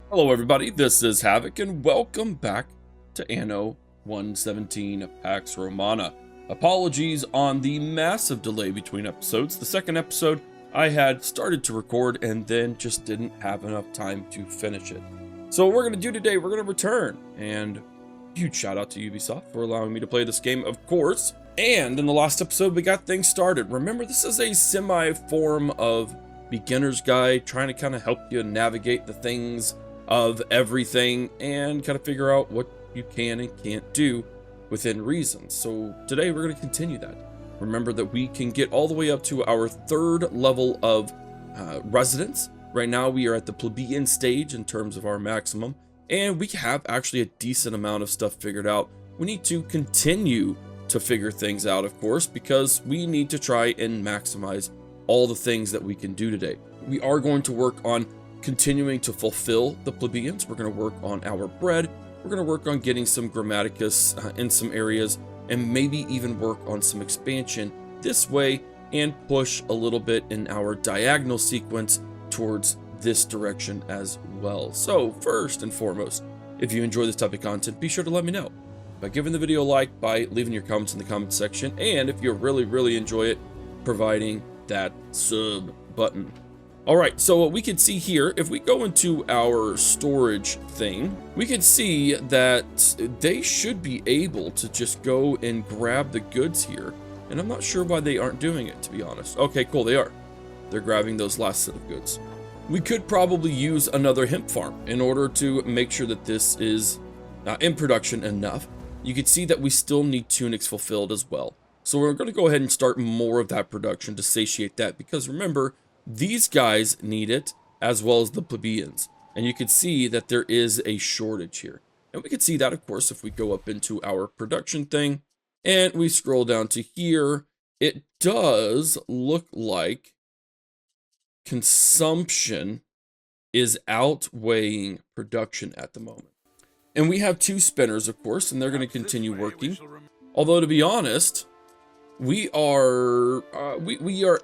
Hello everybody, this is Havoc and welcome back to Anno 117 Pax Romana. Apologies on the massive delay between episodes. The second episode I had started to record and then just didn't have enough time to finish it. So what we're going to do today, we're going to return, and huge shout out to Ubisoft for allowing me to play this game, of course. And in the last episode we got things started. Remember, this is a semi-form of beginner's guide, trying to kind of help you navigate the things of everything and kind of figure out what you can and can't do within reason. So today we're going to continue that. Remember that we can get all the way up to our third level of residence. Right now we are at the plebeian stage in terms of our maximum, and we have actually a decent amount of stuff figured out. We need to continue to figure things out, of course, because we need to try and maximize all the things that we can do today. We are going to work on continuing to fulfill the plebeians. We're going to work on our bread. We're going to work on getting some grammaticus in some areas, and maybe even work on some expansion this way and push a little bit in our diagonal sequence towards this direction as well. So first and foremost, if you enjoy this type of content, be sure to let me know by giving the video a like, by leaving your comments in the comment section, and if you really enjoy it, providing that sub button. All right, so what we can see here, if we go into our storage thing, we can see that they should be able to just go and grab the goods here. And I'm not sure why they aren't doing it, to be honest. Okay, cool, they are. They're grabbing those last set of goods. We could probably use another hemp farm in order to make sure that this is in production enough. You can see that we still need tunics fulfilled as well. So we're going to go ahead and start more of that production to satiate that, because remember, these guys need it, as well as the plebeians. And you can see that there is a shortage here. And we can see that, of course, if we go up into our production thing, and we scroll down to here, it does look like consumption is outweighing production at the moment. And we have two spinners, of course, and they're going to continue working. Although, to be honest, we are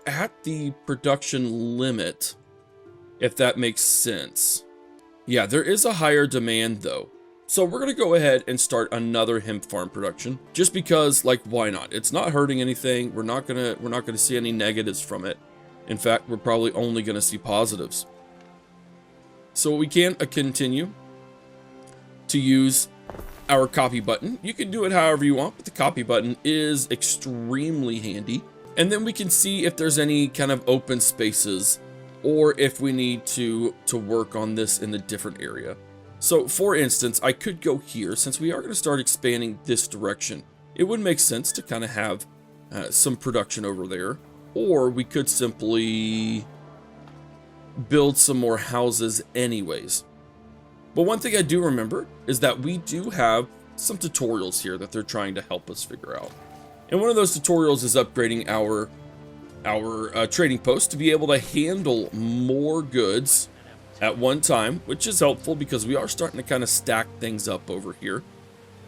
at the production limit, if that makes sense. Yeah, there is a higher demand though. So we're going to go ahead and start another hemp farm production, just because, like, why not? It's not hurting anything. We're not going to see any negatives from it. In fact, we're probably only going to see positives. So we can continue to use our copy button. You can do it however you want, but the copy button is extremely handy. And then we can see if there's any kind of open spaces, or if we need to work on this in a different area. So for instance, I could go here, since we are going to start expanding this direction. It would make sense to kind of have some production over there, or we could simply build some more houses anyways. But one thing I do remember is that we do have some tutorials here that they're trying to help us figure out. And one of those tutorials is upgrading our trading post to be able to handle more goods at one time, which is helpful because we are starting to kind of stack things up over here.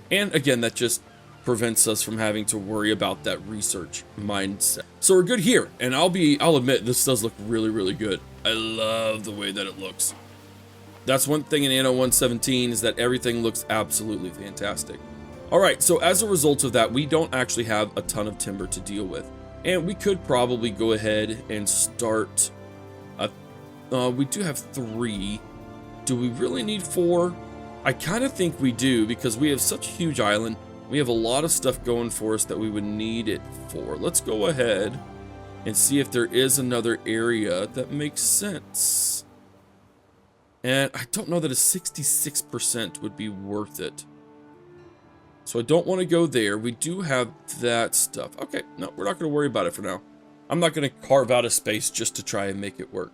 And again, that just prevents us from having to worry about that research mindset. So we're good here, and I'll admit this does look really good. I love the way that it looks. That's one thing in Anno 117, is that everything looks absolutely fantastic. All right, so as a result of that, we don't actually have a ton of timber to deal with. And we could probably go ahead and start, we do have 3. Do we really need 4? I kind of think we do, because we have such a huge island. We have a lot of stuff going for us that we would need it for. Let's go ahead and see if there is another area that makes sense. And I don't know that a 66% would be worth it. So I don't want to go there. We do have that stuff. Okay, no, we're not going to worry about it for now. I'm not going to carve out a space just to try and make it work.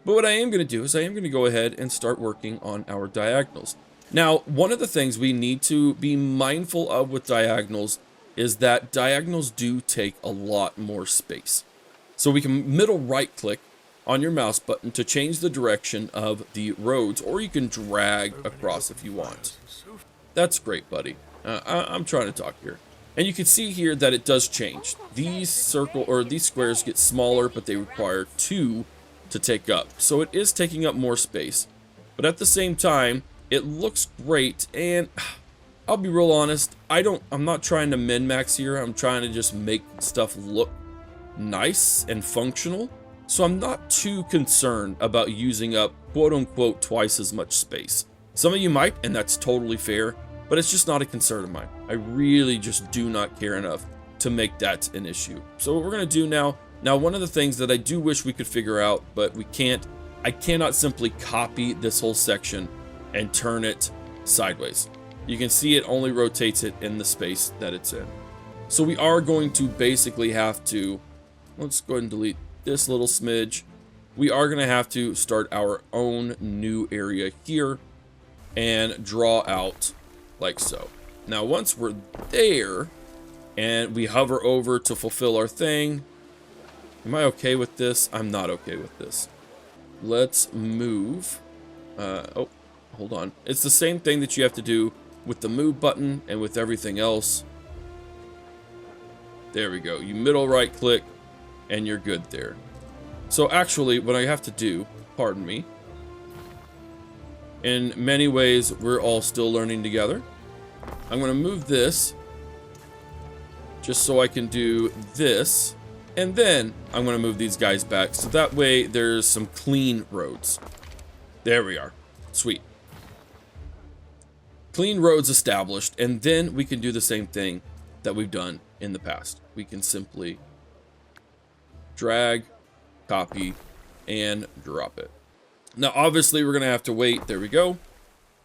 But what I am going to do is I am going to go ahead and start working on our diagonals. Now, one of the things we need to be mindful of with diagonals is that diagonals do take a lot more space. So we can middle right click on your mouse button to change the direction of the roads, or you can drag across if you want. That's great, buddy. I'm trying to talk here. And you can see here that it does change. These squares get smaller, but they require 2 to take up. So it is taking up more space. But at the same time, it looks great, and I'll be real honest, I'm not trying to min-max here. I'm trying to just make stuff look nice and functional. So I'm not too concerned about using up quote-unquote twice as much space. Some of you might, and that's totally fair, but it's just not a concern of mine. I really just do not care enough to make that an issue. So what we're gonna do now, one of the things that I do wish we could figure out, but we can't, I cannot simply copy this whole section and turn it sideways. You can see it only rotates it in the space that it's in. So we are going to basically have to, let's go ahead and delete this little smidge. We are going to have to start our own new area here and draw out like so. Now, once we're there and we hover over to fulfill our thing, am I okay with this? I'm not okay with this. Let's move. Oh, hold on. It's the same thing that you have to do with the move button and with everything else. There we go. You middle right click and you're good there. So actually what I have to do, pardon me, in many ways we're all still learning together. I'm going to move this just so I can do this, and then I'm going to move these guys back so that way there's some clean roads. There we are. Sweet. Clean roads established, and then we can do the same thing that we've done in the past. We can simply drag, copy, and drop it. Now, obviously, we're going to have to wait. There we go.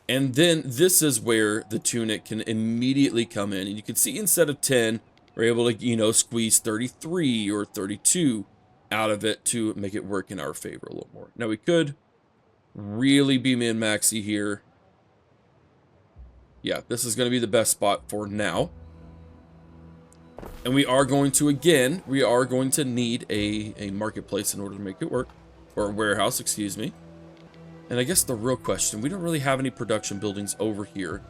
And then this is where the tunic can immediately come in. And you can see instead of 10, we're able to, you know, squeeze 33 or 32 out of it to make it work in our favor a little more. Now, we could really be min-maxy here. Yeah, this is going to be the best spot for now. And we are going to, again, we are going to need a marketplace in order to make it work. Or a warehouse, excuse me. And I guess the real question, we don't really have any production buildings over here.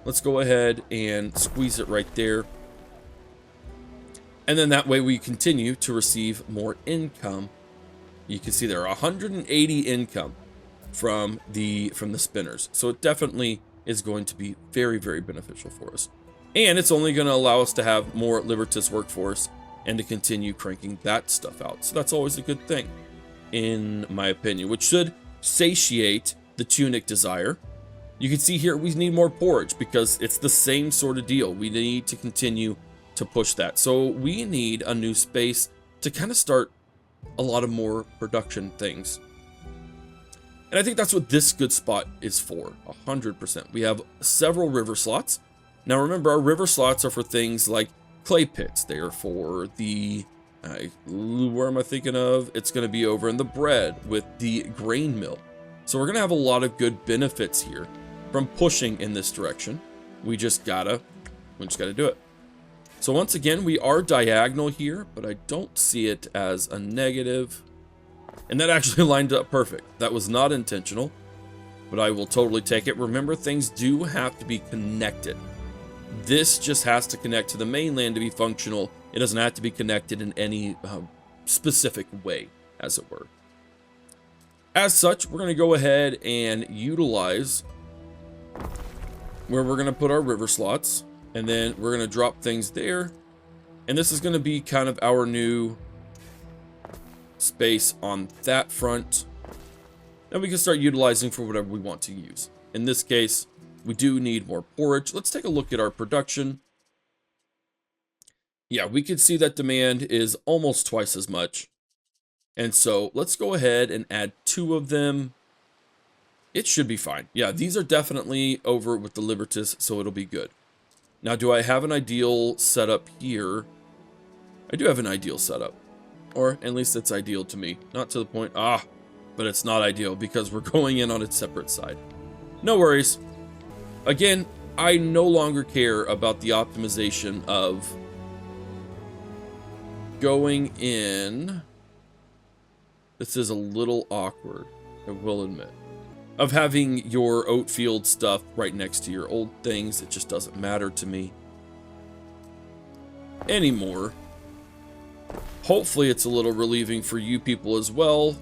Let's go ahead and squeeze it right there. And then that way we continue to receive more income. You can see there are 180 income from the spinners. So it definitely is going to be very, very beneficial for us. And it's only going to allow us to have more Libertas workforce and to continue cranking that stuff out. So that's always a good thing, in my opinion, which should satiate the tunic desire. You can see here we need more porridge because it's the same sort of deal. We need to continue to push that. So we need a new space to kind of start a lot of more production things. And I think that's what this good spot is for, 100%. We have several river slots. Now remember, our river slots are for things like clay pits. They are for the, where am I thinking of? It's going to be over in the bread with the grain mill. So we're going to have a lot of good benefits here from pushing in this direction. We just gotta do it. So once again, we are diagonal here, but I don't see it as a negative. And that actually lined up perfect. That was not intentional, but I will totally take it. Remember, things do have to be connected. This just has to connect to the mainland to be functional. It doesn't have to be connected in any specific way, as it were. As such, we're going to go ahead and utilize where we're going to put our river slots, and then we're going to drop things there. And this is going to be kind of our new space on that front, and we can start utilizing for whatever we want to use. In this case, we do need more porridge. Let's take a look at our production. Yeah, we can see that demand is almost twice as much. And so let's go ahead and add 2 of them. It should be fine. Yeah, these are definitely over with the Libertas, so it'll be good. Now, do I have an ideal setup here? I do have an ideal setup. Or at least it's ideal to me. Not to the point, but it's not ideal because we're going in on a separate side. No worries. Again, I no longer care about the optimization of going in. This is a little awkward, I will admit. Of having your oat field stuff right next to your old things. It just doesn't matter to me anymore. Hopefully it's a little relieving for you people as well.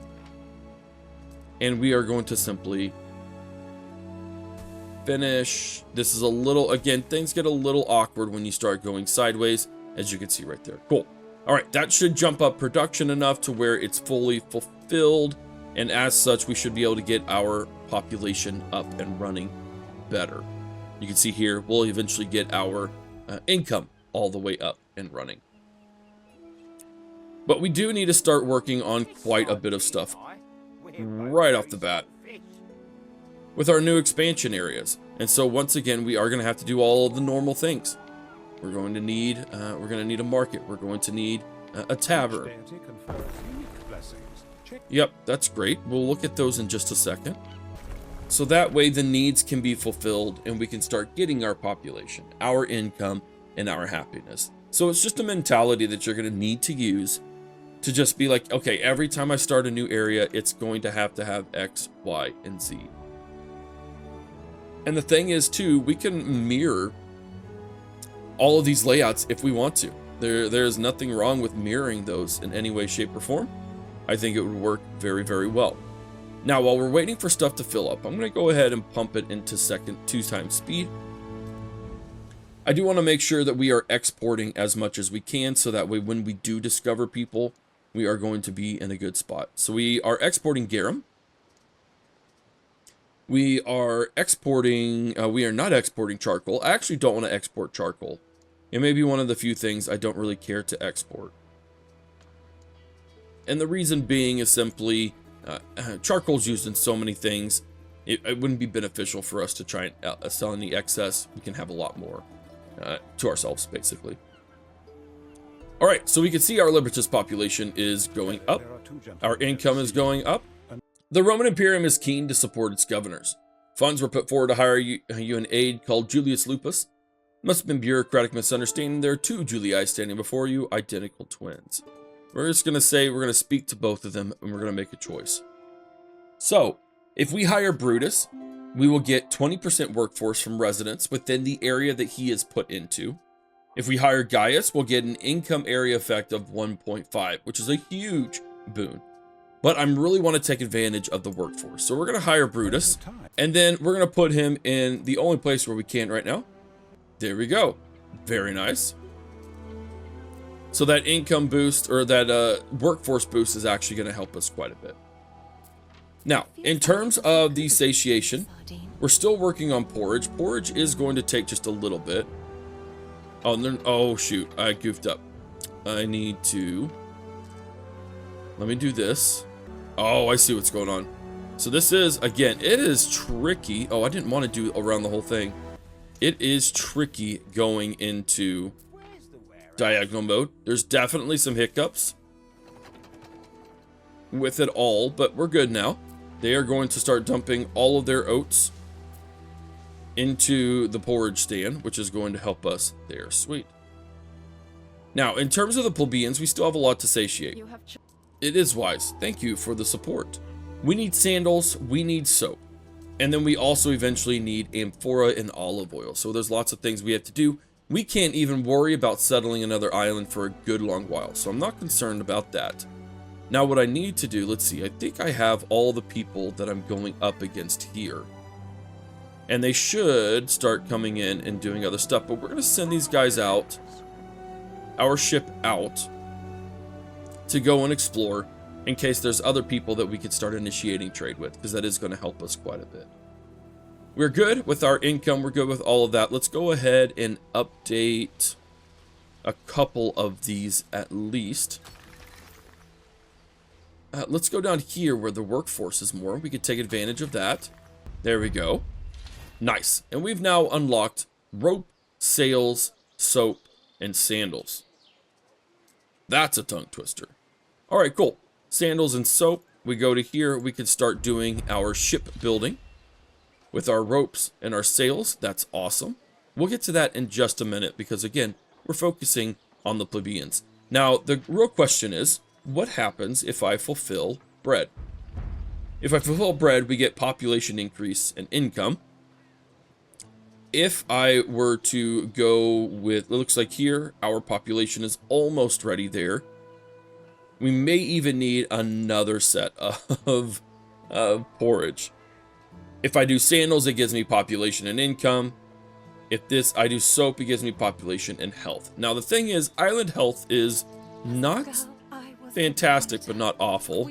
And we are going to simply finish. This is a little, again, things get a little awkward when you start going sideways, as you can see right there. Cool. All right, that should jump up production enough to where it's fully fulfilled. And as such, we should be able to get our population up and running better. You can see here, we'll eventually get our income all the way up and running. But we do need to start working on quite a bit of stuff right off the bat with our new expansion areas. And so once again, we are going to have to do all of the normal things. We're going to need a market. We're going to need a tavern. Yep, that's great. We'll look at those in just a second. So that way the needs can be fulfilled and we can start getting our population, our income, and our happiness. So it's just a mentality that you're going to need to use to just be like, okay, every time I start a new area, it's going to have X, Y, and Z. And the thing is too, we can mirror all of these layouts if we want to. There's nothing wrong with mirroring those in any way, shape, or form. I think it would work very, very well. Now, while we're waiting for stuff to fill up, I'm going to go ahead and pump it into 2x speed. I do want to make sure that we are exporting as much as we can, so that way when we do discover people, we are going to be in a good spot. So we are exporting garum. We are exporting, we are not exporting charcoal. I actually don't want to export charcoal. It may be one of the few things I don't really care to export. And the reason being is simply, charcoal is used in so many things. It wouldn't be beneficial for us to try and sell any excess. We can have a lot more to ourselves, basically. All right, so we can see our Libertas population is going up. Our income is going up. The Roman Imperium is keen to support its governors. Funds were put forward to hire you an aide called Julius Lupus. Must have been bureaucratic misunderstanding. There are two Julii standing before you, identical twins. We're just going to say we're going to speak to both of them, and we're going to make a choice. So, if we hire Brutus, we will get 20% workforce from residents within the area that he is put into. If we hire Gaius, we'll get an income area effect of 1.5, which is a huge boon. But I really want to take advantage of the workforce. So we're going to hire Brutus, and then we're going to put him in the only place where we can right now. There we go. Very nice. So that income boost, or that workforce boost, is actually going to help us quite a bit. Now, in terms of the satiation, we're still working on porridge. Porridge is going to take just a little bit. Oh shoot, I goofed up. I need to... Let me do this. Oh, I see what's going on. So this is, again, it is tricky. Oh, I didn't want to do around the whole thing. It is tricky going into diagonal mode. There's definitely some hiccups with it all, but we're good now. They are going to start dumping all of their oats into the porridge stand, which is going to help us there. Sweet. Now, in terms of the plebeians, we still have a lot to satiate. It is wise. Thank you for the support. We need sandals, we need soap. And then we also eventually need amphora and olive oil. So there's lots of things we have to do. We can't even worry about settling another island for a good long while. So I'm not concerned about that. Now what I need to do, let's see. I think I have all the people that I'm going up against here. And they should start coming in and doing other stuff. But we're going to send these guys out. Our ship out. To go and explore. In case there's other people that we could start initiating trade with, because that is going to help us quite a bit. We're good with our income. We're good with all of that. Let's go ahead and update a couple of these at least. Let's go down here where the workforce is more. We could take advantage of that. There we go. Nice. And we've now unlocked rope, sails, soap, and sandals. That's a tongue twister. All right, cool. Sandals and soap. We go to here. We can start doing our ship building with our ropes and our sails. That's awesome. We'll get to that in just a minute because, again, we're focusing on the plebeians. Now, the real question is, what happens if I fulfill bread? If I fulfill bread, we get population increase and income. If I were to go with, it looks like here, our population is almost ready there. We may even need another set of Porridge. If I do sandals, it gives me population and income. If I do soap, it gives me population and health. Now the thing is, island health is not fantastic, but not awful.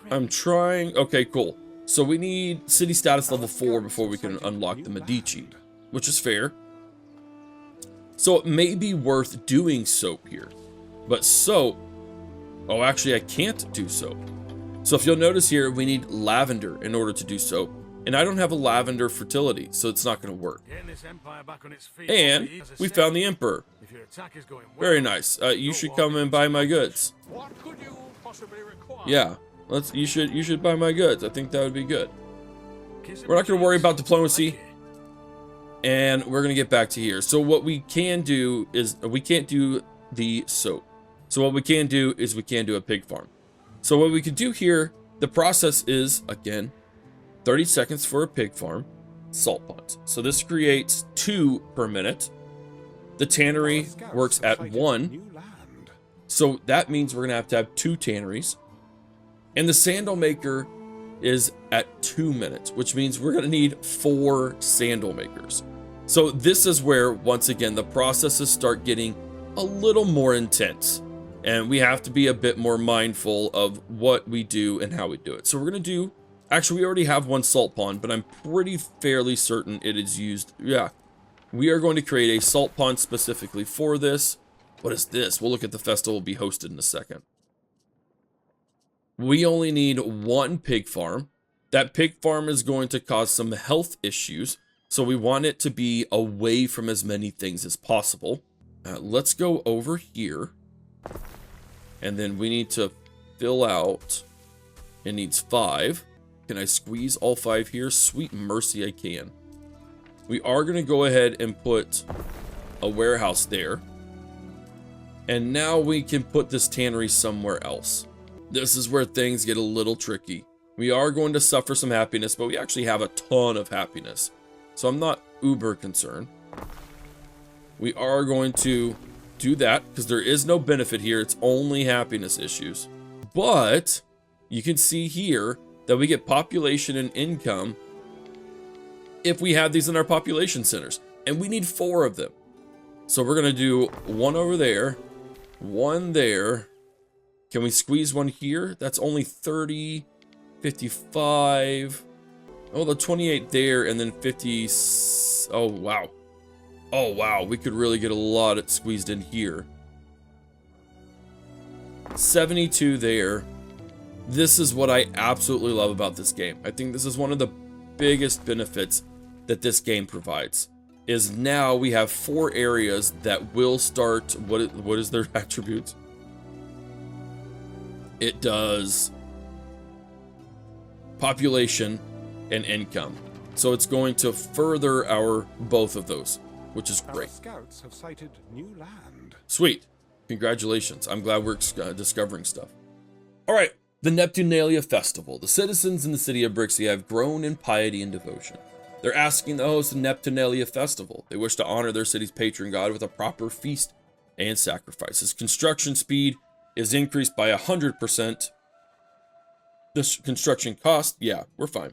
I'm trying. Okay, cool. So we need city status level 4 before we can unlock the Medici, which is fair. So it may be worth doing soap here. But soap, oh, actually I can't do soap. So if you'll notice here, we need lavender in order to do soap. And I don't have a lavender fertility, so it's not going to work. And we found the Emperor. Very nice. You should come and buy my goods. Yeah, you should buy my goods. I think that would be good. We're not going to worry about diplomacy. And we're going to get back to here. So what we can do is, we can't do the soap. So what we can do is we can do a pig farm. So what we could do here, the process is, again, 30 seconds for a pig farm, salt ponds. So this creates 2 per minute. The tannery works at 1. So that means we're going to have 2 tanneries. And the sandal maker is at 2 minutes, which means we're going to need 4 sandal makers. So this is where, once again, the processes start getting a little more intense. And we have to be a bit more mindful of what we do and how we do it. So we're going to do, actually we already have 1 salt pond, but I'm pretty fairly certain it is used. Yeah, we are going to create a salt pond specifically for this. What is this? We'll look at the festival will be hosted in a second. We only need 1 pig farm. That pig farm is going to cause some health issues. So we want it to be away from as many things as possible. Let's go over here. And then we need to fill out. It needs 5. Can I squeeze all 5 here? Sweet mercy, I can. We are going to go ahead and put a warehouse there. And now we can put this tannery somewhere else. This is where things get a little tricky. We are going to suffer some happiness, but we actually have a ton of happiness. So I'm not uber concerned. We are going to do that because there is no benefit here. It's only happiness issues. But you can see here that we get population and income if we have these in our population centers. And we need 4 of them. So we're going to do 1 over there, 1 there. Can we squeeze 1 here? That's only 30, 55. Oh, the 28 there, and then 50. Oh, wow. Oh, wow. We could really get a lot squeezed in here. 72 there. This is what I absolutely love about this game. I think this is one of the biggest benefits that this game provides. Is now we have 4 areas that will start. What is their attributes? It does population and income. So it's going to further our both of those, which is great. Our scouts have sighted new land. Sweet. Congratulations. I'm glad we're discovering stuff. All right. The Neptunalia Festival. The citizens in the city of Brixia have grown in piety and devotion. They're asking to host the Neptunalia Festival. They wish to honor their city's patron god with a proper feast and sacrifices. Construction speed is increased by 100%. The construction cost, yeah, we're fine.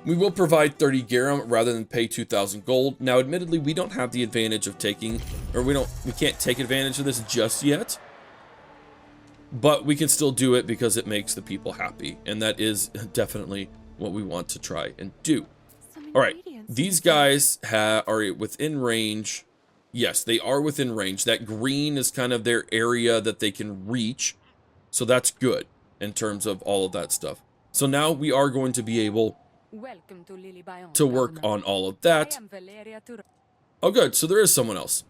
We will provide 30 garum rather than pay 2,000 gold. Now, admittedly, we don't have the advantage of taking, or we can't take advantage of this just yet. But we can still do it because it makes the people happy. And that is definitely what we want to try and do. All right, these guys are within range. Yes, they are within range. That green is kind of their area that they can reach. So that's good in terms of all of that stuff. So now we are going to be able to work on all of that. Oh, good. So there is someone else.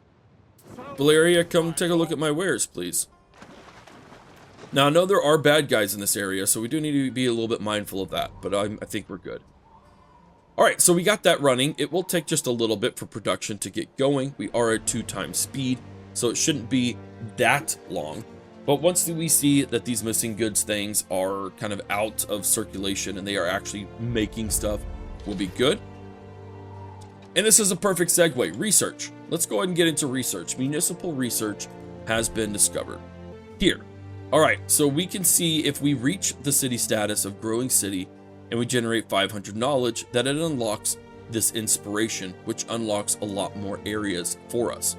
Valeria, come take a look at my wares, please. Now, I know there are bad guys in this area, so we do need to be a little bit mindful of that, but I think we're good. All right, so we got that running. It will take just a little bit for production to get going. We are at 2 times speed, so it shouldn't be that long. But once we see that these missing goods things are kind of out of circulation and they are actually making stuff, we'll be good. And this is a perfect segue. Research. Let's go ahead and get into research. Municipal research has been discovered. Here, All right, so we can see if we reach the city status of growing city and we generate 500 knowledge, that it unlocks this inspiration, which unlocks a lot more areas for us.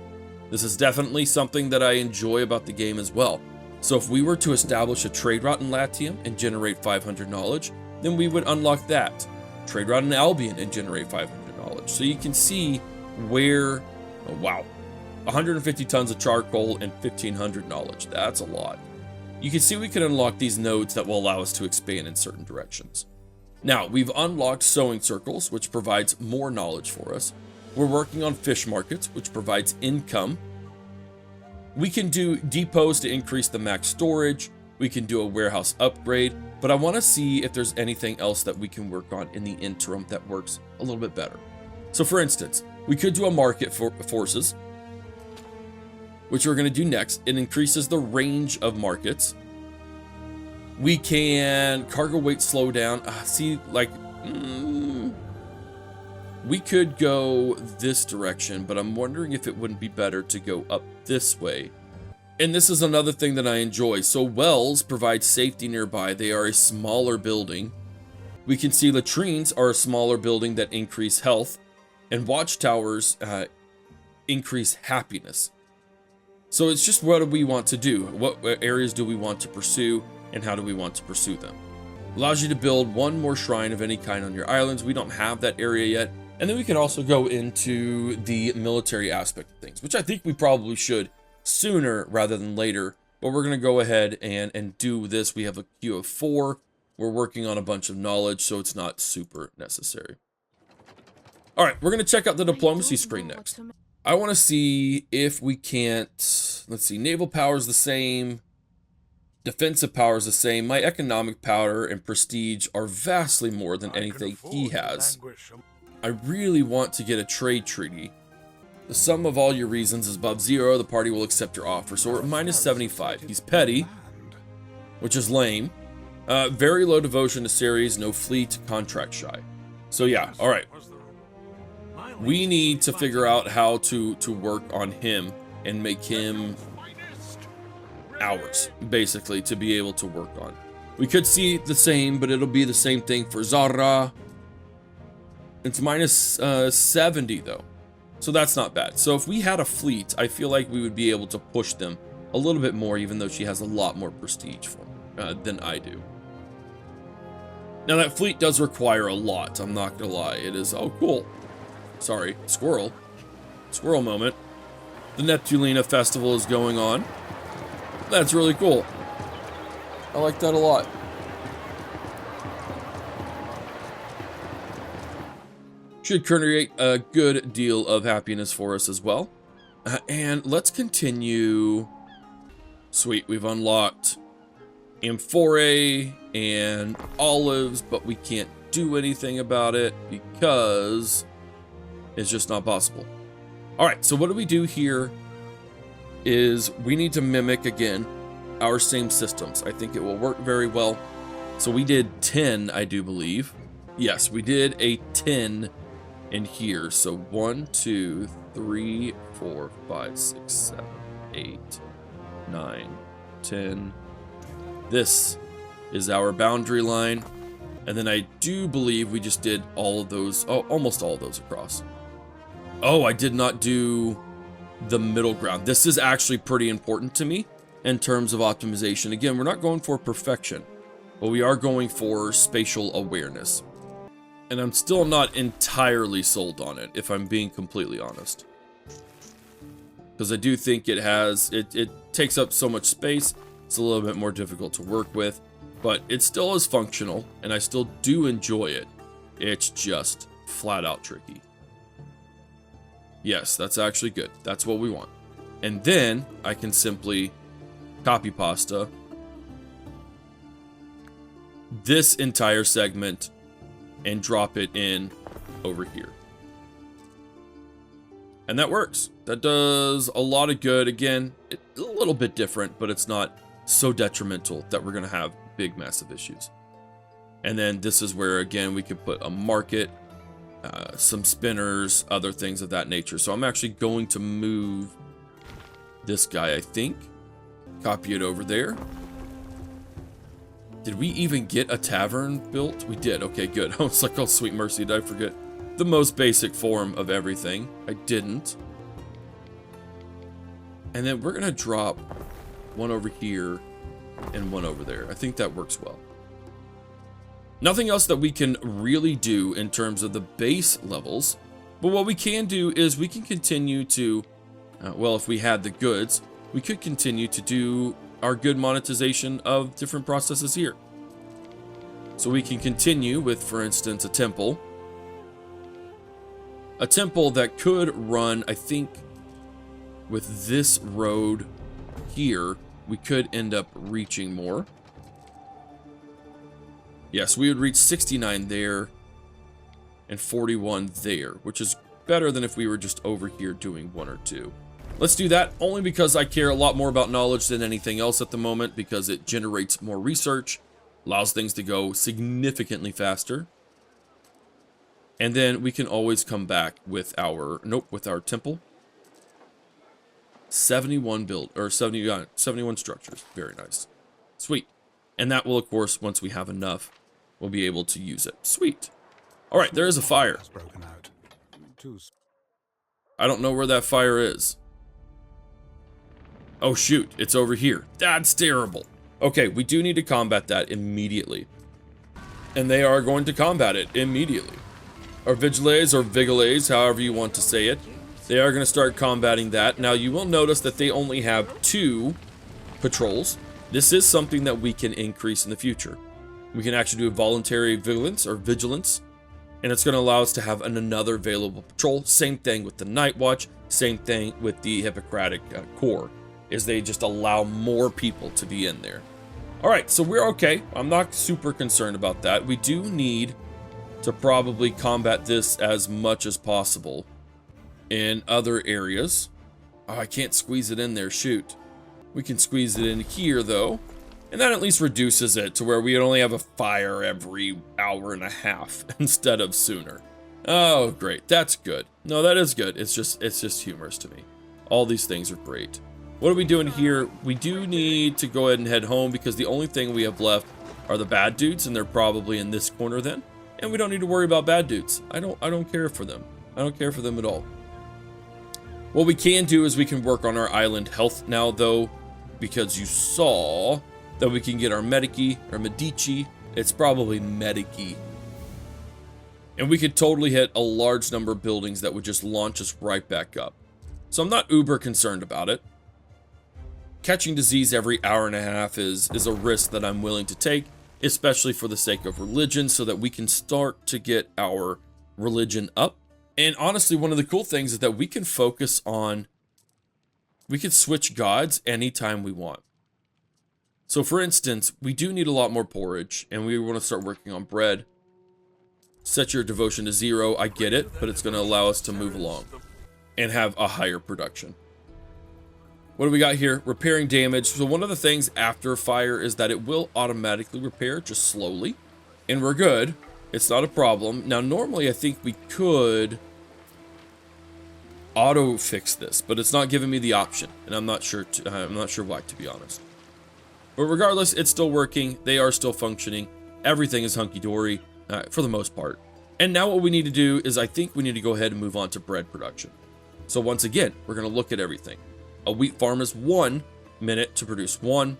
This is definitely something that I enjoy about the game as well. So if we were to establish a trade route in Latium and generate 500 knowledge, then we would unlock that. Trade route in Albion and generate 500 knowledge. So you can see where, oh wow, 150 tons of charcoal and 1500 knowledge. That's a lot. You can see we can unlock these nodes that will allow us to expand in certain directions. Now, we've unlocked sewing circles, which provides more knowledge for us. We're working on fish markets, which provides income. We can do depots to increase the max storage. We can do a warehouse upgrade, but I want to see if there's anything else that we can work on in the interim that works a little bit better. So for instance, we could do a market for forces, which we're going to do next. It increases the range of markets. We can cargo weight slow down. We could go this direction, but I'm wondering if it wouldn't be better to go up this way. And this is another thing that I enjoy. So wells provide safety nearby. They are a smaller building. We can see latrines are a smaller building that increase health, and watchtowers increase happiness. So it's just what do we want to do? What areas do we want to pursue, and how do we want to pursue them? Allows you to build one more shrine of any kind on your islands. We don't have that area yet. And then we can also go into the military aspect of things, which I think we probably should sooner rather than later. But we're going to go ahead and do this. We have a queue of 4. We're working on a bunch of knowledge, so it's not super necessary. All right, we're going to check out the diplomacy screen next. I want to see if we can't, let's see, naval power is the same. Defensive power is the same. My economic power and prestige are vastly more than anything he has. I really want to get a trade treaty. The sum of all your reasons is above 0. The party will accept your offer. So we're at minus 75. He's petty, which is lame. Very low devotion to Ceres, no fleet, contract shy. So yeah, all right. We need to figure out how to work on him and make him ours, basically, to be able to work on. We could see the same, but it'll be the same thing for Zara. It's minus 70 though, so that's not bad. So if we had a fleet, I feel like we would be able to push them a little bit more, even though she has a lot more prestige than I do. Now that fleet does require a lot, I'm not gonna lie. It is, oh cool, sorry, squirrel moment. The Neptulina festival is going on. That's really cool. I like that a lot. Should create a good deal of happiness for us as well. And let's continue. Sweet, we've unlocked amphorae and olives, but we can't do anything about it because it's just not possible. All right, so what do we do here is we need to mimic, again, our same systems. I think it will work very well. So we did 10, I do believe. Yes, we did a 10 in here. So 1, 2, 3, 4, 5, 6, 7, 8, 9, 10. This is our boundary line. And then I do believe we just did all of those, oh, almost all of those across. Oh, I did not do the middle ground. This is actually pretty important to me in terms of optimization. Again, we're not going for perfection, but we are going for spatial awareness. And I'm still not entirely sold on it, if I'm being completely honest. Because I do think it has, it takes up so much space, it's a little bit more difficult to work with, but it still is functional, and I still do enjoy it. It's just flat out tricky. Yes, that's actually good. That's what we want. And then I can simply copy pasta this entire segment and drop it in over here. And that works. That does a lot of good. Again, it's a little bit different, but it's not so detrimental that we're going to have big, massive issues. And then this is where, again, we could put a market, some spinners, other things of that nature. So I'm actually going to move this guy, I think. Copy it over there. Did we even get a tavern built? We did. Okay, good. I was like, oh, sweet mercy, did I forget the most basic form of everything? I didn't. And then we're going to drop one over here and one over there. I think that works well. Nothing else that we can really do in terms of the base levels. But what we can do is we can continue to, well, if we had the goods, we could continue to do our good monetization of different processes here. So we can continue with, for instance, a temple. A temple that could run, I think, with this road here, we could end up reaching more. Yes, we would reach 69 there and 41 there, which is better than if we were just over here doing 1 or 2. Let's do that only because I care a lot more about knowledge than anything else at the moment, because it generates more research, allows things to go significantly faster. And then we can always come back with our, with our temple. 71 71 structures. Very nice. Sweet. And that will, of course, once we have enough, we'll be able to use it. Sweet. All right, there is a fire. I don't know where that fire is. Oh, shoot. It's over here. That's terrible. Okay, we do need to combat that immediately. And they are going to combat it immediately. Or vigiles, or vigiles, however you want to say it. They are going to start combating that. Now, you will notice that they only have 2 patrols. This is something that we can increase in the future. We can actually do a voluntary vigilance, and it's going to allow us to have another available patrol. Same thing with the Night Watch, same thing with the Hippocratic Corps, is they just allow more people to be in there. All right, so we're okay. I'm not super concerned about that. We do need to probably combat this as much as possible in other areas. Oh, I can't squeeze it in there, shoot. We can squeeze it in here, though, and that at least reduces it to where we only have a fire every hour and a half instead of sooner. Oh, great. That's good. No, that is good. It's just humorous to me. All these things are great. What are we doing here? We do need to go ahead and head home because the only thing we have left are the bad dudes, and they're probably in this corner then. And we don't need to worry about bad dudes. I don't care for them. I don't care for them at all. What we can do is we can work on our island health now, though, because you saw that we can get our Medici, or Medici. It's probably Medici. And we could totally hit a large number of buildings that would just launch us right back up. So I'm not uber concerned about it. Catching disease every hour and a half is a risk that I'm willing to take, especially for the sake of religion, so that we can start to get our religion up. And honestly, one of the cool things is that we can focus on, we can switch gods anytime we want. So for instance, we do need a lot more porridge, and we want to start working on bread. Set your devotion to 0, I get it, but it's going to allow us to move along and have a higher production. What do we got here? Repairing damage. So one of the things after fire is that it will automatically repair, just slowly. And we're good. It's not a problem. Now, normally I think we could auto fix this, but it's not giving me the option, and I'm not sure why, to be honest. But regardless, it's still working. They are still functioning. Everything is hunky-dory for the most part. And now what we need to do is I think we need to go ahead and move on to bread production. So once again, we're going to look at everything. A wheat farm is 1 minute to produce 1.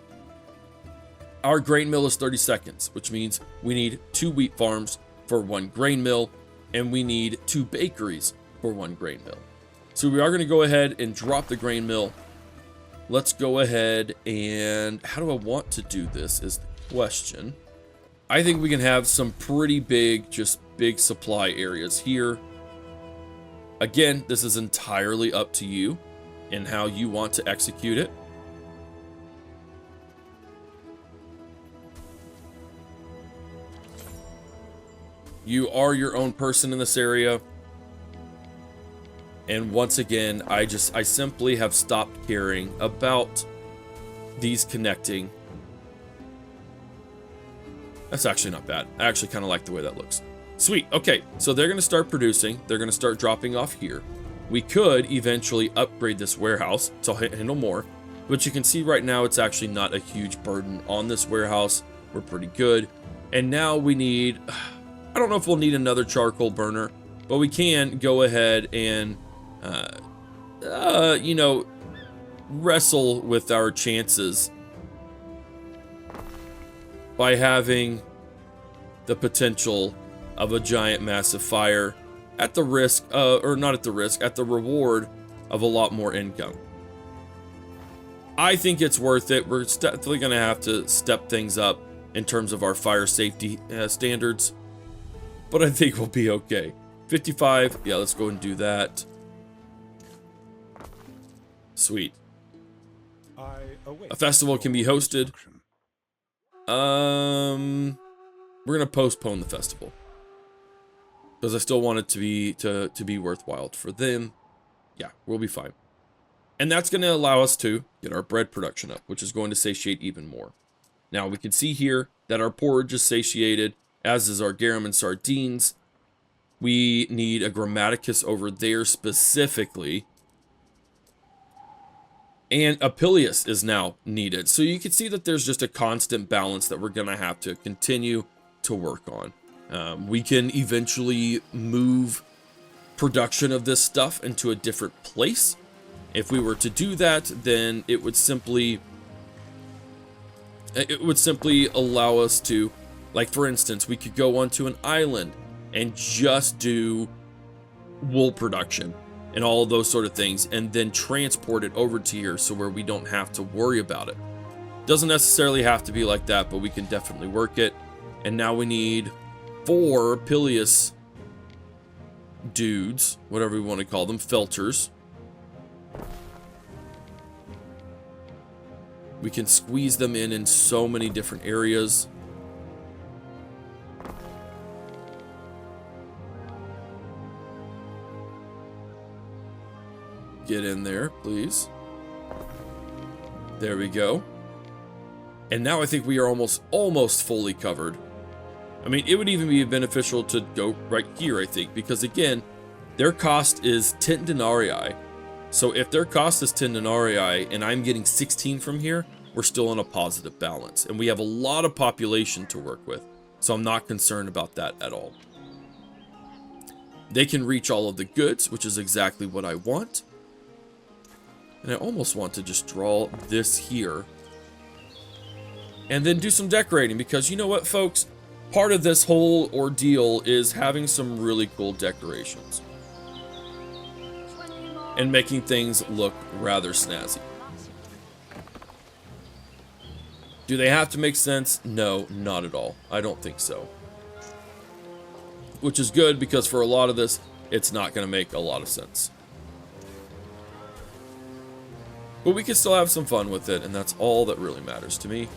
Our grain mill is 30 seconds, which means we need 2 wheat farms for 1 grain mill, and we need 2 bakeries for 1 grain mill. So we are going to go ahead and drop the grain mill. Let's go ahead and, how do I want to do this is the question. I think we can have some pretty big, just big supply areas here. Again, this is entirely up to you and how you want to execute it. You are your own person in this area. And once again, I simply have stopped caring about these connecting. That's actually not bad. I actually kind of like the way that looks. Sweet. Okay, so they're going to start producing. They're going to start dropping off here. We could eventually upgrade this warehouse to handle more, but you can see right now it's actually not a huge burden on this warehouse. We're pretty good. And now we need, I don't know if we'll need another charcoal burner, but we can go ahead and, you know, wrestle with our chances by having the potential of a giant massive fire at the risk, or not at the risk, at the reward of a lot more income. I think it's worth it. We're definitely going to have to step things up in terms of our fire safety standards, but I think we'll be okay. 55, yeah, let's go and do that. Sweet. A festival can be hosted. We're gonna postpone the festival because I still want it to be worthwhile for them. Yeah, we'll be fine. And that's going to allow us to get our bread production up, which is going to satiate even more. Now, we can see here that our porridge is satiated, as is our garum and sardines. We need a grammaticus over there specifically. And a pileus is now needed. So you can see that there's just a constant balance that we're going to have to continue to work on. We can eventually move production of this stuff into a different place. If we were to do that, then it would simply allow us to, like for instance, we could go onto an island and just do wool production and all of those sort of things, and then transport it over to here so where we don't have to worry about it. Doesn't necessarily have to be like that, but we can definitely work it. And now we need 4 pileus dudes, whatever we want to call them, felters. We can squeeze them in so many different areas. Get in there, please. There we go. And now I think we are almost fully covered. I mean, it would even be beneficial to go right here, I think, because again, their cost is 10 denarii. So if their cost is 10 denarii and I'm getting 16 from here, we're still in a positive balance. And we have a lot of population to work with. So I'm not concerned about that at all. They can reach all of the goods, which is exactly what I want. And I almost want to just draw this here. And then do some decorating, because you know what, folks? Part of this whole ordeal is having some really cool decorations. And making things look rather snazzy. Do they have to make sense? No, not at all. I don't think so. Which is good, because for a lot of this, it's not going to make a lot of sense. But we can still have some fun with it, and that's all that really matters to me.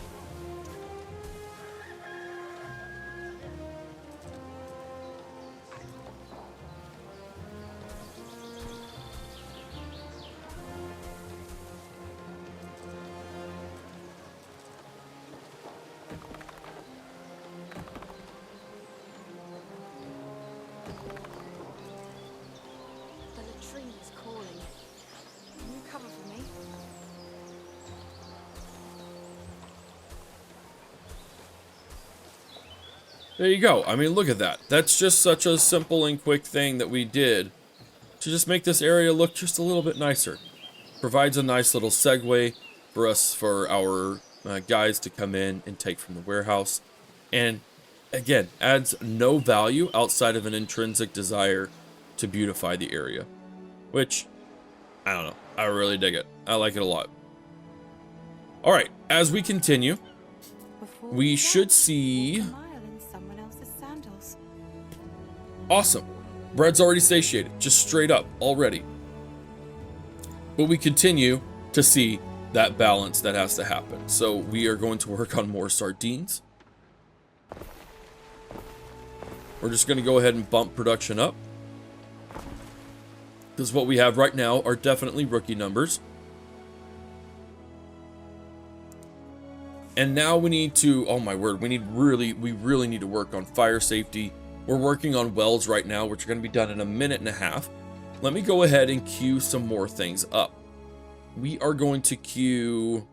There you go. I mean, look at that. That's just such a simple and quick thing that we did to just make this area look just a little bit nicer. Provides a nice little segue for us, for our guys to come in and take from the warehouse. And again, adds no value outside of an intrinsic desire to beautify the area. Which, I don't know. I really dig it. I like it a lot. Alright, as we continue, we should see... Awesome. Bread's already satiated, just straight up, already. But we continue to see that balance that has to happen. So we are going to work on more sardines. We're just going to go ahead and bump production up. Because what we have right now are definitely rookie numbers. And now we need to, oh my word, we really need to work on fire safety. We're working on wells right now, which are going to be done in a minute and a half. Let me go ahead and queue some more things up. We are going to queue...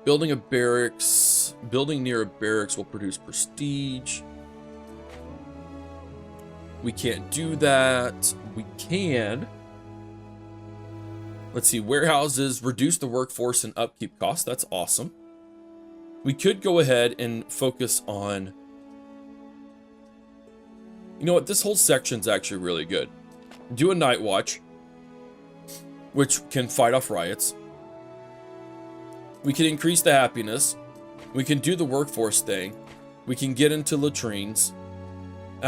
Building a barracks, building near a barracks will produce prestige. We can't do that. We can. Let's see, warehouses, reduce the workforce and upkeep costs. That's awesome. We could go ahead and focus on, you know what, this whole section's actually really good. Do a night watch, which can fight off riots. We can increase the happiness. We can do the workforce thing. We can get into latrines.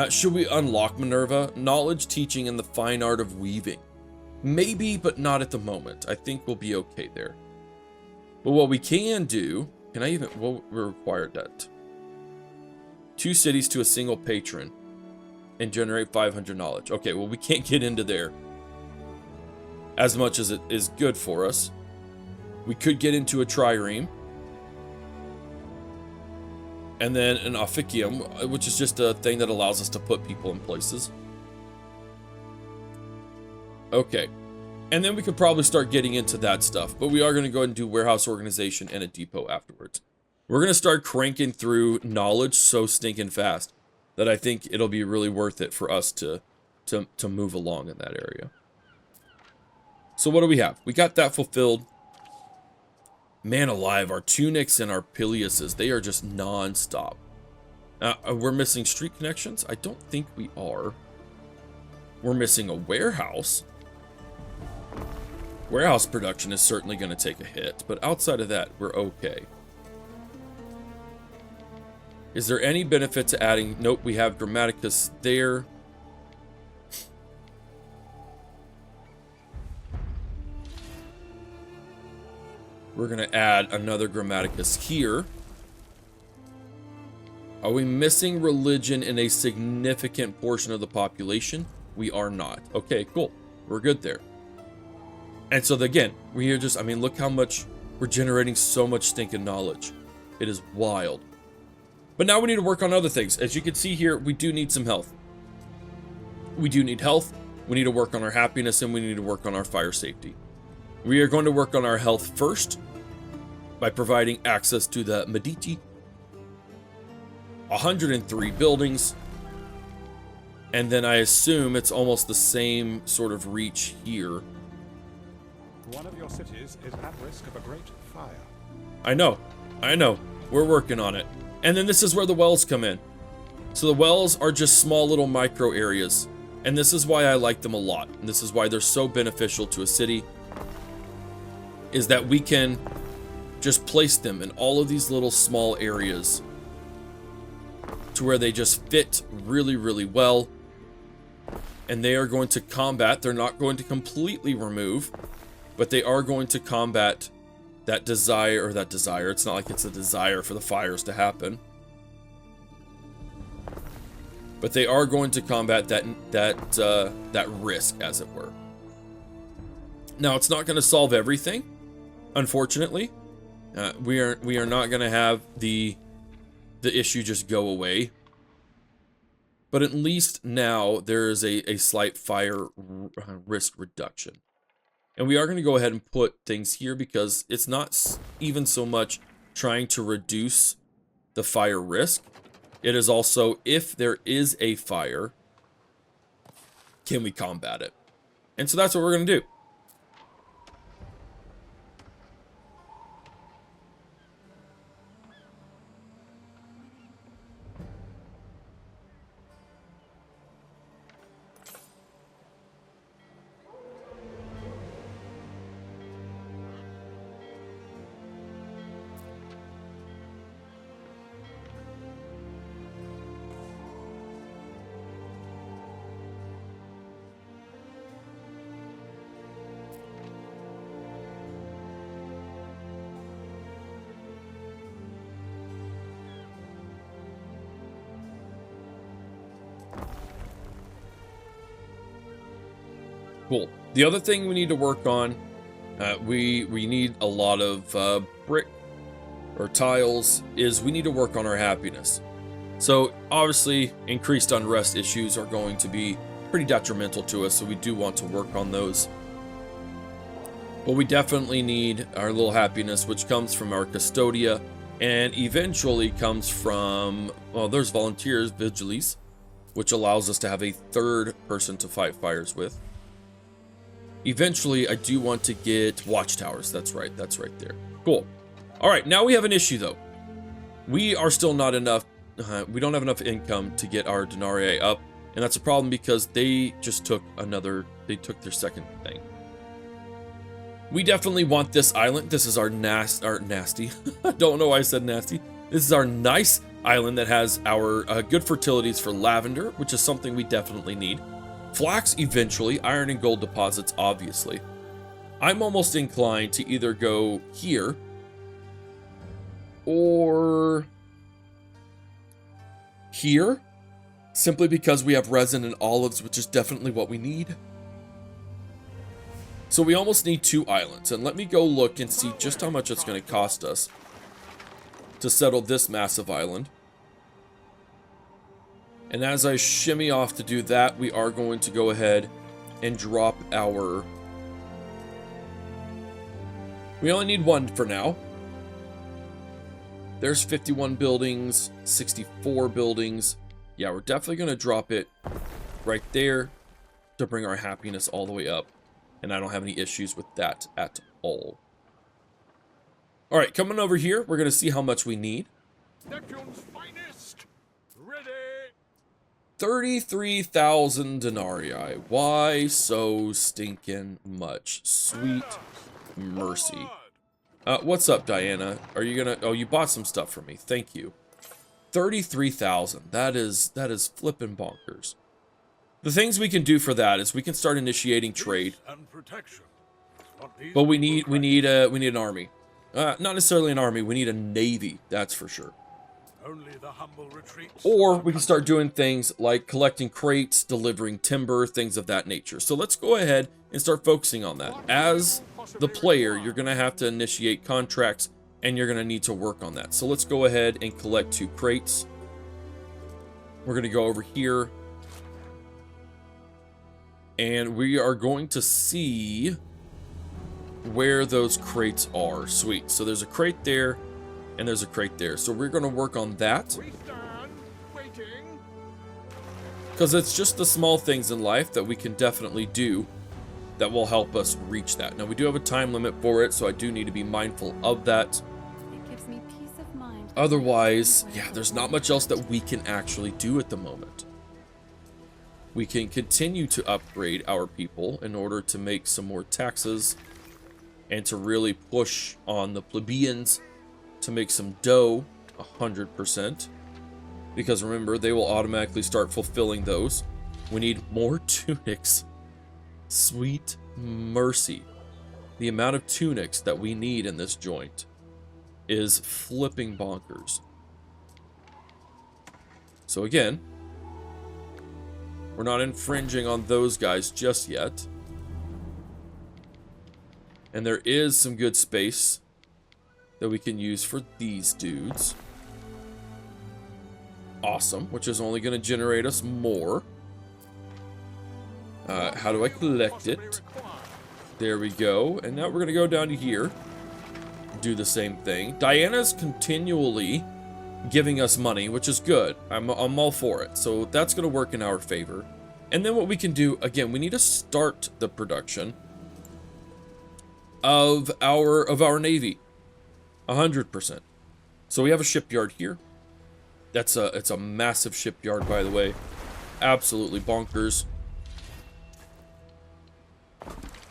Should we unlock Minerva? Knowledge, teaching, and the fine art of weaving. Maybe, but not at the moment. I think we'll be okay there. But what we can do, can I even, well, we're required that. 2 cities to a single patron and generate 500 knowledge. Okay, well, we can't get into there as much as it is good for us. We could get into a trireme. And then an officium, which is just a thing that allows us to put people in places. Okay. And then we could probably start getting into that stuff. But we are going to go ahead and do warehouse organization and a depot afterwards. We're going to start cranking through knowledge so stinking fast that I think it'll be really worth it for us to move along in that area. So what do we have? We got that fulfilled. Man alive, our tunics and our Piliuses, they are just non-stop. We're missing street connections? I don't think we are. We're missing a warehouse. Warehouse production is certainly going to take a hit, but outside of that, we're okay. Is there any benefit to adding? Nope, we have Grammaticus there. We're going to add another Grammaticus here. Are we missing religion in a significant portion of the population? We are not. Okay, cool. We're good there. And so again, we are just, I mean, look how much we're generating, so much stinking knowledge. It is wild. But now we need to work on other things. As you can see here, we do need some health. We do need health. We need to work on our happiness, and we need to work on our fire safety. We are going to work on our health first by providing access to the Medici. 103 buildings. And then I assume it's almost the same sort of reach here. One of your cities is at risk of a great fire. I know. We're working on it. And then this is where the wells come in. So the wells are just small little micro areas. And this is why I like them a lot. And this is why they're so beneficial to a city. Is that we can just place them in all of these little small areas to where they just fit really, really well. And they are going to combat, they're not going to completely remove, but they are going to combat that desire, it's not like it's a desire for the fires to happen. But they are going to combat that risk, as it were. Now, it's not going to solve everything, unfortunately. We are not going to have the issue just go away. But at least now there is a slight fire risk reduction. And we are going to go ahead and put things here because it's not even so much trying to reduce the fire risk. It is also, if there is a fire, can we combat it? And so that's what we're going to do. Cool. The other thing we need to work on, we need a lot of brick or tiles, is we need to work on our happiness. So obviously increased unrest issues are going to be pretty detrimental to us, so we do want to work on those. But we definitely need our little happiness, which comes from our Custodia, and eventually comes from, well, there's volunteers, Vigiles, which allows us to have a third person to fight fires with. Eventually, I do want to get watchtowers. That's right there. Cool. All right, now we have an issue, though. We are still not enough, we don't have enough income to get our denarii up, and that's a problem because they just took their second thing. We definitely want this island. This is our nasty. I don't know why I said nasty. This is our nice island that has our good fertilities for lavender, which is something we definitely need. Flax eventually, iron and gold deposits, obviously. I'm almost inclined to either go here or here, simply because we have resin and olives, which is definitely what we need. So we almost need 2 islands, and let me go look and see just how much it's going to cost us to settle this massive island. And as I shimmy off to do that, we are going to go ahead and drop our... We only need 1 for now. There's 51 buildings, 64 buildings. Yeah, we're definitely going to drop it right there to bring our happiness all the way up. And I don't have any issues with that at all. All right, coming over here, we're going to see how much we need. Neptune's finest. Ready. 33,000 denarii. Why so stinking much? Sweet mercy. What's up, Diana? Are you gonna... Oh, you bought some stuff for me. Thank you. 33,000. That is flippin' bonkers. The things we can do for that is we can start initiating trade. But we need an army. Not necessarily an army. We need a navy. That's for sure. Only the humble retreats. Or we can start doing things like collecting crates, delivering timber, things of that nature. So let's go ahead and start focusing on that. As the player, you're going to have to initiate contracts, and you're going to need to work on that. So let's go ahead and collect 2 crates. We're going to go over here. And we are going to see where those crates are. Sweet. So there's a crate there, and there's a crate there. So we're going to work on that. Because it's just the small things in life that we can definitely do that will help us reach that. Now, we do have a time limit for it, so I do need to be mindful of that. It gives me peace of mind. Otherwise, yeah, there's not much else that we can actually do at the moment. We can continue to upgrade our people in order to make some more taxes and to really push on the plebeians to make some dough, 100%. Because remember, they will automatically start fulfilling those. We need more tunics. Sweet mercy. The amount of tunics that we need in this joint is flipping bonkers. So again, we're not infringing on those guys just yet. And there is some good space that we can use for these dudes. Awesome, which is only going to generate us more. How do I collect it? There we go. And now we're going to go down to here. Do the same thing. Diana's continually giving us money, which is good. I'm all for it. So that's going to work in our favor. And then what we can do, again, we need to start the production of our navy. 100%. So we have a shipyard here. It's a massive shipyard, by the way. Absolutely bonkers.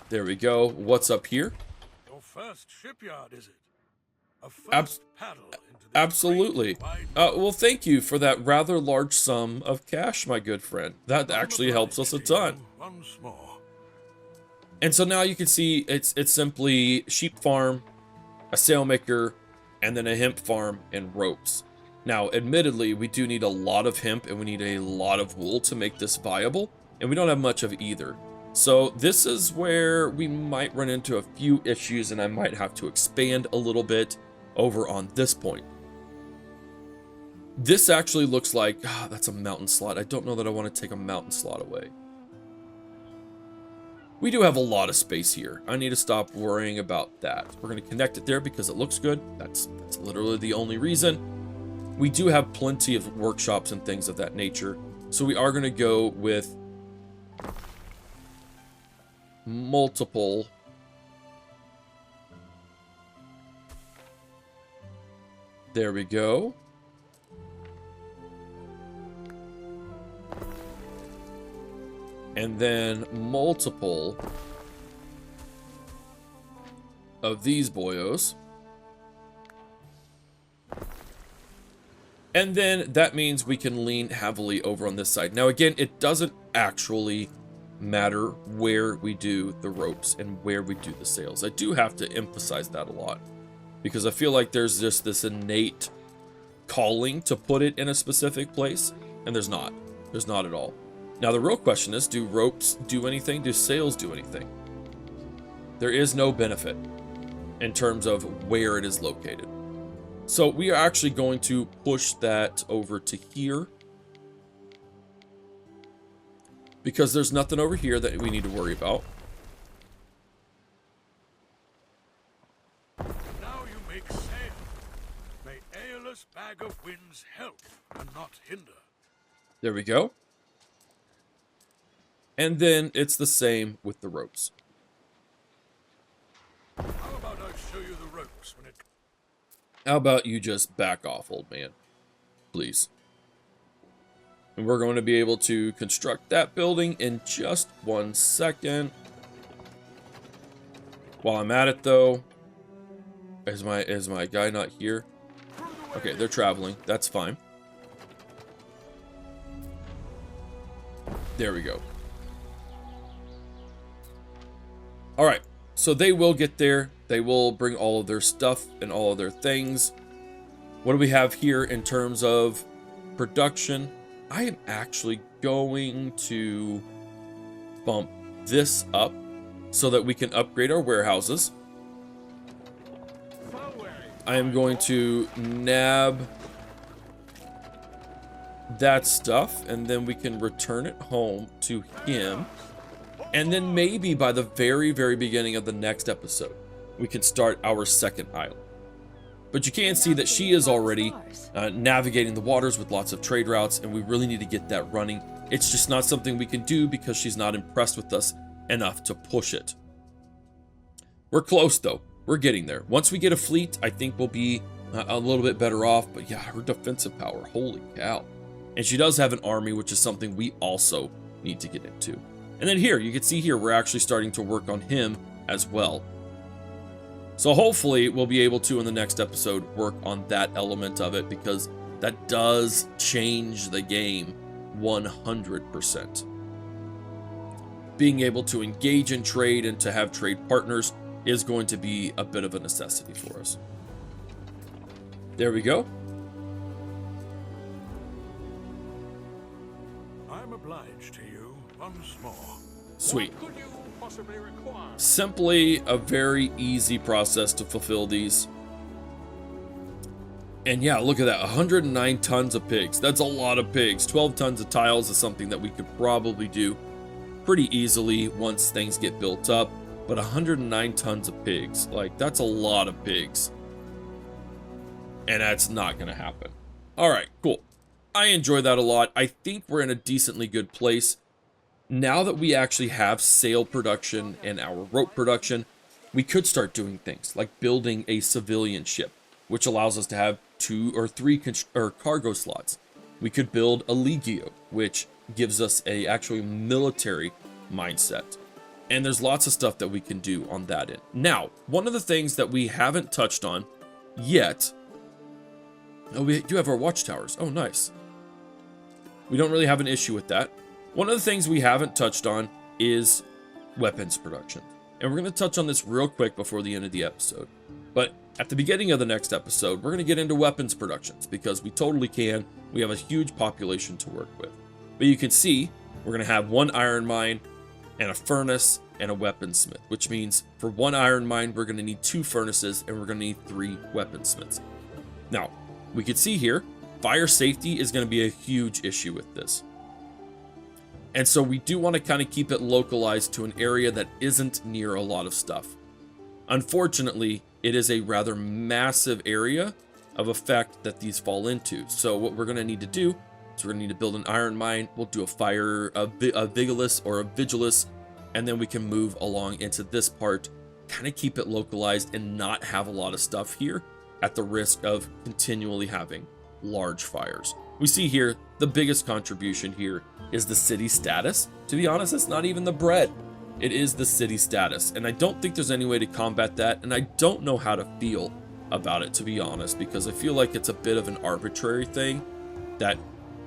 There we go. What's up here? Your first shipyard, is it? A first paddle into the absolutely. Well, thank you for that rather large sum of cash, my good friend. That actually helps us a ton. Once more. And so now you can see it's simply sheep farm, a sailmaker, and then a hemp farm and ropes. Now, admittedly, we do need a lot of hemp and we need a lot of wool to make this viable, and we don't have much of either. So this is where we might run into a few issues, and I might have to expand a little bit over on this point. This actually looks like, that's a mountain slot. I don't know that I want to take a mountain slot away. We do have a lot of space here. I need to stop worrying about that. We're going to connect it there because it looks good. That's literally the only reason. We do have plenty of workshops and things of that nature. So we are going to go with multiple there we go. And then multiple of these boyos. And then that means we can lean heavily over on this side. Now again, it doesn't actually matter where we do the ropes and where we do the sails. I do have to emphasize that a lot because I feel like there's just this innate calling to put it in a specific place, and there's not. There's not at all. Now the real question is, do ropes do anything? Do sails do anything? There is no benefit in terms of where it is located. So we are actually going to push that over to here because there's nothing over here that we need to worry about. Now you make sail. May Aeolus bag of winds help and not hinder. There we go. And then it's the same with the ropes. How about I show you the ropes when it... How about you just back off, old man? Please. And we're going to be able to construct that building in just 1 second. While I'm at it, though, is my guy not here? Okay, they're traveling. That's fine. There we go. All right, so they will get there. They will bring all of their stuff and all of their things. What do we have here in terms of production? I am actually going to bump this up so that we can upgrade our warehouses. I am going to nab that stuff, and then we can return it home to him. And then maybe by the very, very beginning of the next episode, we can start our second island. But you can see that she is already navigating the waters with lots of trade routes, and we really need to get that running. It's just not something we can do because she's not impressed with us enough to push it. We're close, though. We're getting there. Once we get a fleet, I think we'll be a little bit better off. But yeah, her defensive power, holy cow. And she does have an army, which is something we also need to get into. And then here, you can see here, we're actually starting to work on him as well. So hopefully we'll be able to, in the next episode, work on that element of it, because that does change the game 100%. Being able to engage in trade and to have trade partners is going to be a bit of a necessity for us. There we go. I'm obliged to you once more. Sweet. What could you possibly require? Simply a very easy process to fulfill these. And yeah, look at that, 109 tons of pigs. That's a lot of pigs. 12 tons of tiles is something that we could probably do pretty easily once things get built up. But 109 tons of pigs, like, that's a lot of pigs. And that's not going to happen. All right, cool. I enjoy that a lot. I think we're in a decently good place. Now that we actually have sail production and our rope production, we could start doing things like building a civilian ship, which allows us to have 2 or 3 cargo slots. We could build a legio, which gives us a actually military mindset. And there's lots of stuff that we can do on that end. Now, one of the things that we haven't touched on yet... Oh, we do have our watchtowers. Oh, nice. We don't really have an issue with that. One of the things we haven't touched on is weapons production. And we're going to touch on this real quick before the end of the episode. But at the beginning of the next episode, we're going to get into weapons productions because we totally can. We have a huge population to work with. But you can see we're going to have 1 iron mine and a furnace and a weaponsmith, which means for 1 iron mine, we're going to need 2 furnaces and we're going to need 3 weaponsmiths. Now, we can see here, fire safety is going to be a huge issue with this. And so we do want to kind of keep it localized to an area that isn't near a lot of stuff. Unfortunately, it is a rather massive area of effect that these fall into. So what we're going to need to do is we're going to need to build an iron mine. We'll do a vigilus or a vigilus, and then we can move along into this part, kind of keep it localized and not have a lot of stuff here at the risk of continually having large fires. We see here the biggest contribution here is the city status. To be honest, it's not even the bread. It is the city status. And I don't think there's any way to combat that. And I don't know how to feel about it, to be honest, because I feel like it's a bit of an arbitrary thing that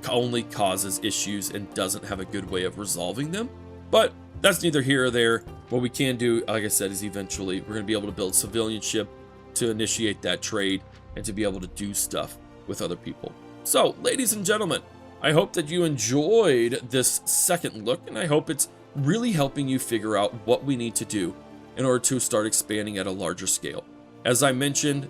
only causes issues and doesn't have a good way of resolving them. But that's neither here or there. What we can do, like I said, is eventually we're going to be able to build civilian ship to initiate that trade and to be able to do stuff with other people. So, ladies and gentlemen, I hope that you enjoyed this second look, and I hope it's really helping you figure out what we need to do in order to start expanding at a larger scale. As I mentioned,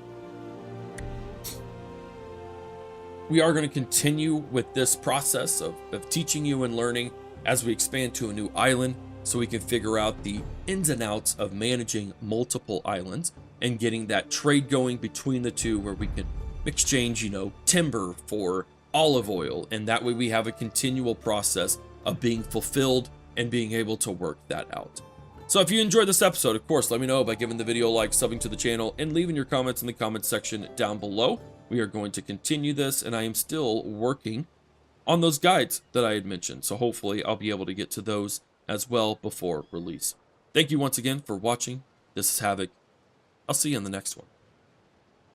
we are going to continue with this process of teaching you and learning as we expand to a new island, so we can figure out the ins and outs of managing multiple islands and getting that trade going between the two, where we can exchange, you know, timber for olive oil, and that way we have a continual process of being fulfilled and being able to work that out. So if you enjoyed this episode, of course, let me know by giving the video a like, subbing to the channel, and leaving your comments in the comment section down below. We are going to continue this, and I am still working on those guides that I had mentioned, so hopefully I'll be able to get to those as well before release. Thank you once again for watching. This is Havoc. I'll see you in the next one.